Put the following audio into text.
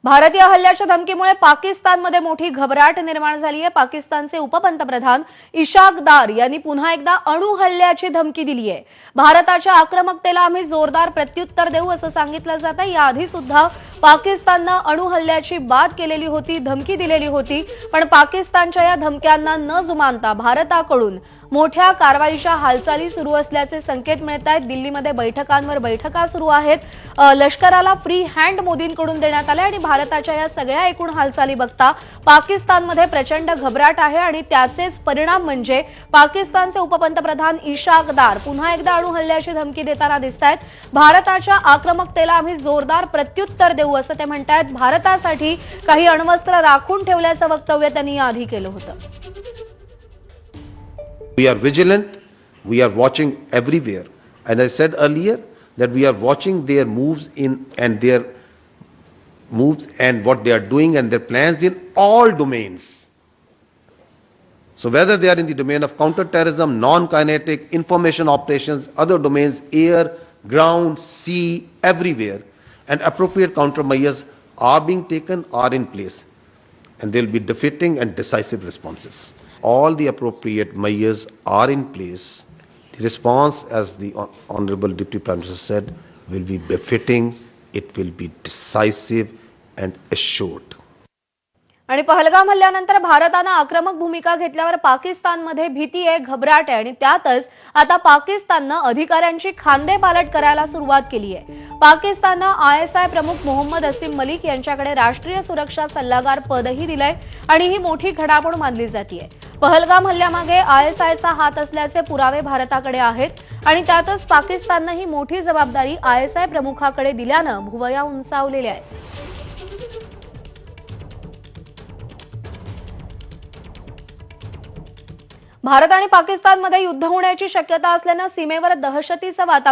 भारतीय हल्ल्याच्या धमकीमुळे पाकिस्तानमध्ये मोठी घबराट निर्माण झाली आहे। पाकिस्तानचे उपपंतप्रधान इशाक दार यांनी पुन्हा एकदा अणु हल्ल्याची धमकी दिली आहे। भारताच्या आक्रमकतेला आम्ही जोरदार प्रत्युत्तर देऊ असं सांगितलं जातं। याआधी सुद्धा पाकिस्ताननं अणु हल्ल्याची बात केलेली होती, धमकी दिलेली होती, पण पाकिस्तानच्या या धमक्यांना न जुमानता भारताकडून मोठ्या कारवाईच्या हालचाली सुरू असल्याचे संकेत मिळत आहेत। दिल्लीमध्ये बैठकांवर बैठका सुरू आहेत। लष्कराला फ्री हँड मोदींकडून देण्यात आले आणि भारताच्या या सगळ्या एकूण हालचाली बघता पाकिस्तानमध्ये प्रचंड घबराट आहे आणि त्याचेच परिणाम म्हणजे पाकिस्तानचे उपपंतप्रधान इशाक दार पुन्हा एकदा अणु हल्ल्याची धमकी देताना दिसतायत। भारताच्या आक्रमकतेला आम्ही जोरदार प्रत्युत्तर देऊ असं ते म्हणतायत। भारतासाठी काही अण्वस्त्र राखून ठेवल्याचं वक्तव्य त्यांनी याआधी केलं होतं। We are vigilant, we are watching everywhere. And I said earlier that we are watching their moves and what they are doing and their plans in all domains. So whether they are in the domain of counter-terrorism, non-kinetic, information operations, other domains, air, ground, sea, everywhere, and appropriate countermeasures are being taken, are in place. And there will be defeating and decisive responses. All the appropriate measures are in place. The response, as the Honorable Deputy Prime Minister said, will be befitting, it will be decisive and assured. आणि पहलगाम हल्ल्यानंतर भारताने आक्रमक भूमिका घेतल्यावर पाकिस्तानमध्ये भीती आहे, घबराट आहे आणि त्यातच आता पाकिस्ताननं अधिकाऱ्यांची खांदेपालट करायला सुरुवात केली आहे। पाकिस्ताननं आयएसआय प्रमुख मोहम्मद असीम मलिक यांच्याकडे राष्ट्रीय सुरक्षा सल्लागार पदही दिलंय आणि ही मोठी घडामोड मानली जाते। पहलगाम हल्ल्यामागे आयएसआयचा हात असल्याचे पुरावे भारताकडे आहेत आणि त्यातच पाकिस्ताननं ही मोठी जबाबदारी आयएसआय प्रमुखाकडे दिल्यानं भुवया उंचावलेल्या आहेत। भारत आणि पाकिस्तानमध्ये युद्ध होण्याची शक्यता असल्यानं सीमेवर दहशतीचं वातावरण